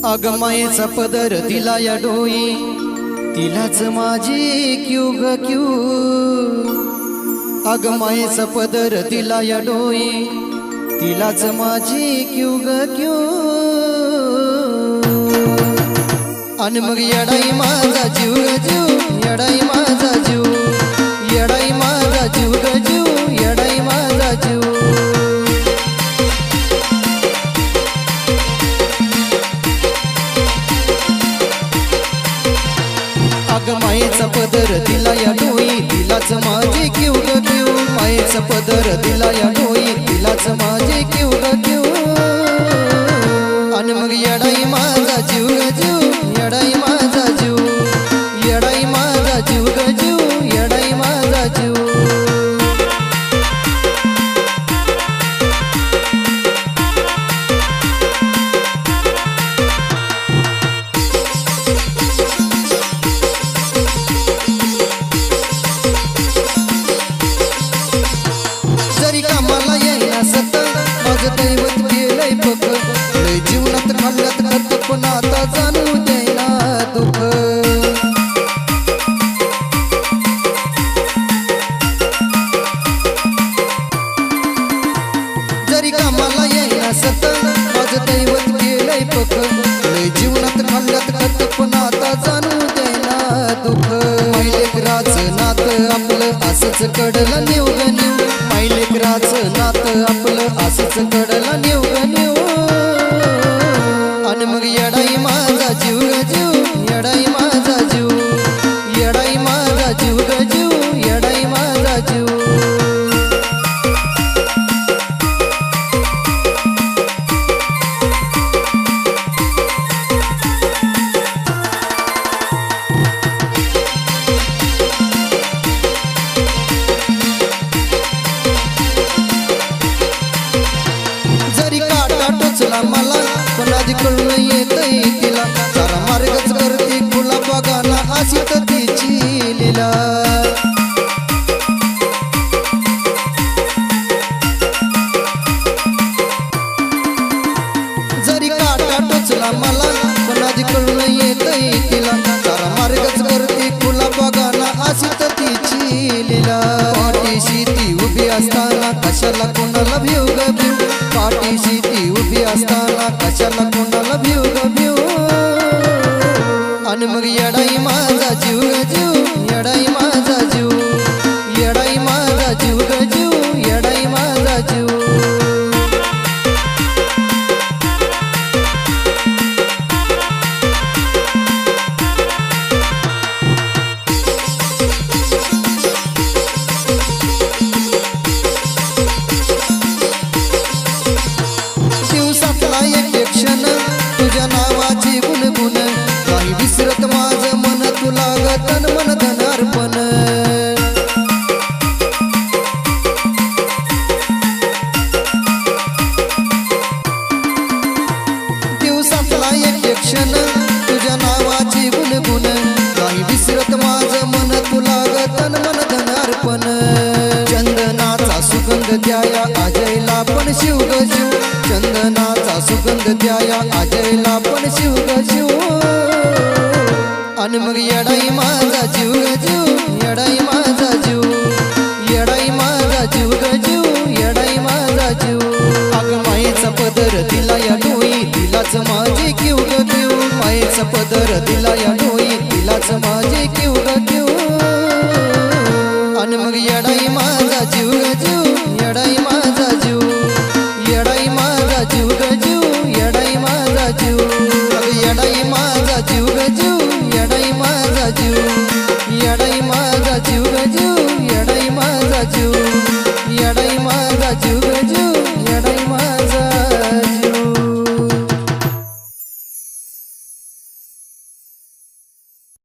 अगमायेचा पदर दिला या डोई, तिलाच माझी क्यू ग क्यू। अगमायेचा पदर दिला या डोई, तिलाच माझी क्यू ग क्यू। अन मग येडाई माझा जीव ग जीव, येडाई माझा जीव, येडाई माझा जीव ग जीव, येडाई माझा जीव। अग मायेचा पदर दिला या डोई, तिलाच माझी क्यू ग क्यू। मायेचा पदर दिला या डोई, तिलाच माझी क्यू ग क्यू। अन मग येडाई माझा जीव ग जीव, येडाई माझा जीव, येडाई माझा जीव ग जीव, येडाई माझा जीव। जरी कामाला येईना सत, माझं दैवत गेलंय पक। लय जीवनात खाल्ल्यात करत पण आता जाणू देईना दुःख। जरी कामाला येईना सत, माझं दैवत गेलंय पक। लय जीवनात खाल्ल्यात करत पण आता जाणू देईना दुःख। मायलेकराचं नातं आपलं असंच कडलं नेऊ ग नेऊ, मायलेकराचं नातं आपलं असंच कडलं नेऊ ग नेऊ। अन मग येडाई माझा जीव ग जीव, येडाई माझा जीव, येडाई माझा जीव ग जीव, येडाई माझा जीव। जरी काटा टोचला मला पण आधी कळून येतंय तिला। सारा मार्गच करते फुला बघाना अशी तर तिची लीला। जरी काटा टोचला मला पण आधी कळून येतंय तिला। सारा मार्गच करते फुला बघाना अशी तर तिची लीला। पाठीशी ती उभी असताना कशाला कोणाला भिऊ ग भिऊ, पाठीशी ती उभी असताना कशाला कोणाला भिऊ ग भिऊ। अन मग येडाई माझा जीव ग जीव, येडाई माझा जीव, येडाई माझा जीव ग जीव, येडाई माझा जीव। दिवसातला एक क्षण तुझ्या नावाची गुणगुण, काही विसरत माझं मन तुला ग तन मन धन अर्पण। दिवसातला एक क्षण तुझ्या नावाची गुणगुण, काही विसरत माझं मन तुला ग तन मन धन अर्पण। चंदनाचा सुगंध द्याया अजयला पण शिव ग शिव, चंदनाचा सुगंध द्याया अजयला पण शिव ग शिव। अन मग येडाई माझा जीव ग जीव, येडाई माझा जीव, येडाई माझा जीव ग जीव, येडाई माझा जीव। अग मायेचा पदर दिला या डोई, तिलाच माझी क्यू ग क्यू। मायेचा पदर दिला या डोई, तिलाच माझी क्यू ग क्यू। अन मग येडाई माझा जीव ग जीव, येडाई माझा जीव, येडाई माझा जीव ग जीव, येडाई माझा जीव। अग येडाई माझा जीव ग जीव, येडाई माझा जीव, येडाई माझा जीव ग जीव, येडाई माझा जीव, येडाई माझा जीव।